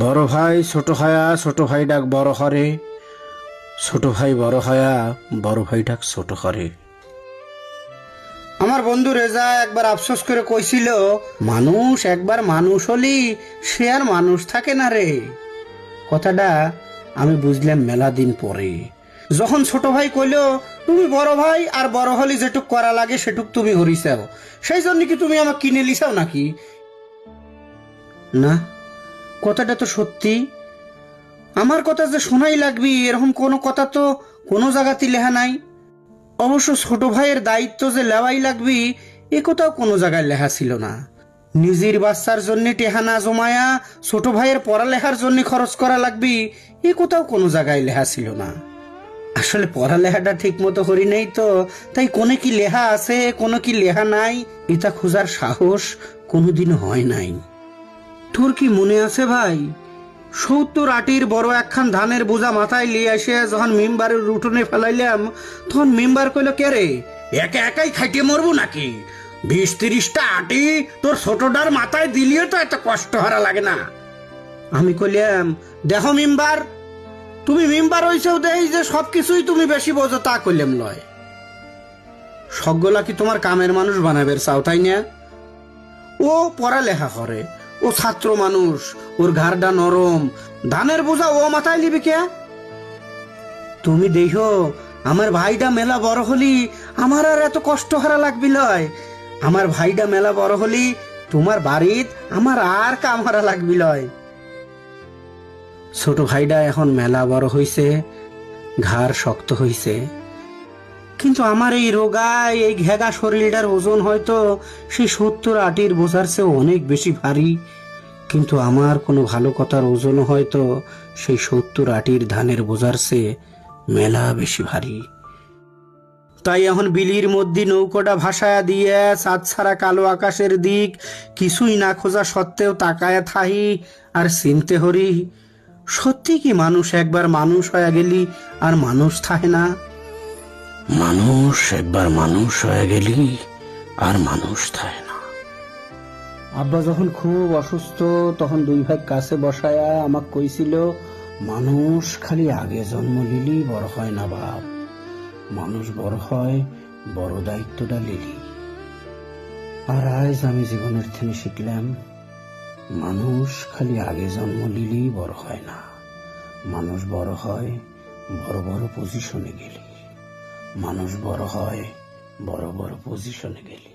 বড় ভাই ছোট হয়া ছোট ভাই ডাক বড় হরে, ছোট ভাই বড় হয়া বড় ভাই ডাক ছোট হরে। আমার বন্ধু রেজা একবার আফসোস করে কইছিল, মানুষ একবার মানুষ হলি সে আর মানুষ থাকে না রে। কথাটা আমি বুঝলাম মেলা দিন পরে, যখন ছোট ভাই কইল তুমি বড় ভাই আর বড় হলি যেটুক করা লাগে সেটুক তুমি হরিছাও, সেই জন্য কি তুমি আমাকে কিনে লিছাও নাকি? না, কথাটা তো সত্যি। আমার কথা যে শোনাই লাগবি এরকম কোনো কথা তো কোনো জায়গাতে লেখা নাই। অবশ্য ছোট ভাইয়ের দায়িত্ব যে লেওয়াই লাগবি এ কোথাও কোনো জায়গায় লেখা ছিল না। নিজের বাচ্চার জন্য টেহা না জমায়া ছোট ভাইয়ের পড়ালেখার জন্য খরচ করা লাগবি এ কোথাও কোনো জায়গায় লেখা ছিল না। আসলে পড়ালেখাটা ঠিক মতো করি নেই তো, তাই কোনো কি লেখা আছে কোনো কি লেখা নাই এটা খোঁজার সাহস কোনোদিনও হয় নাই। তোর কি মনে আছে ভাই, 70 আটির বড় একখান ধানের বোঝা মাথায় লিয়ে এসে যখন মেম্বারের উঠোনে ফেলাইলাম তখন মেম্বার কইল, কে রে একা একাই খাইতে মরবো নাকি? 20-30টা আটি তোর ছোটটার মাথায় দিলিও তো এত কষ্ট হারা লাগে না। আমি কইলাম, দেখো মেম্বার, তুমি মেম্বার হইছেও দেই যে সবকিছুই তুমি বেশি বোঝো তা কইলাম লয়। সবগুলা কি তোমার কামের মানুষ বানাবে চাও তাই না? ও পড়ালেখা করে, ও ছাত্র মানুষ, ওর ঘাড়টা নরম, ধানের বোঝা ও মাথায় লিবি কে? তুমি দেখো আমার ভাইটা মেলা বড় হলি আমার আর এত কষ্ট হারা লাগবি লয়। আমার ভাইটা মেলা বড় হলি তোমার বাড়িত আমার আর কাম হারা লাগবি লয়। ছোট ভাইটা এখন মেলা বড় হইছে, ঘাড় শক্ত হইছে, কিন্তু আমার এই রোগায় এই ঘেগা শরীরটার ওজন হয়তো সেই 70 আটির বোঝার চেয়ে অনেক বেশি ভারী, কিন্তু আমার কোনো ভালো কথার ওজন হয়তো সেই 70 আটির ধানের বোঝার চেয়ে মেলা বেশি ভারী। তাই এখন বিলির মধ্যে নৌকোটা ভাসায়া দিয়ে চাঁদ ছাড়া কালো আকাশের দিক কিছুই না খোঁজা সত্ত্বেও তাকায়া থাহি আর চিনতে হরি, সত্যি কি মানুষ একবার মানুষ হয়ে গেলি আর মানুষ থাকে না? মানুষ একবার মানুষ হয়ে গেলি আর মানুষ থাকে না। আব্বা যখন খুব অসুস্থ তখন 2 ভাই কাছে বসায়া আমাকে কইছিল, মানুষ খালি আগে জন্ম লিলি বড় হয় না বাপ, মানুষ বড় হয় বড় দায়িত্বটা লিলি। আর আজ আমি জীবনের থেকে শিখলাম, মানুষ খালি আগে জন্ম লিলি বড় হয় না, মানুষ বড় হয় বড় বড় পজিশনে গেলি, মানুষ বড় হয় বড় বড় পজিশনে গেলি।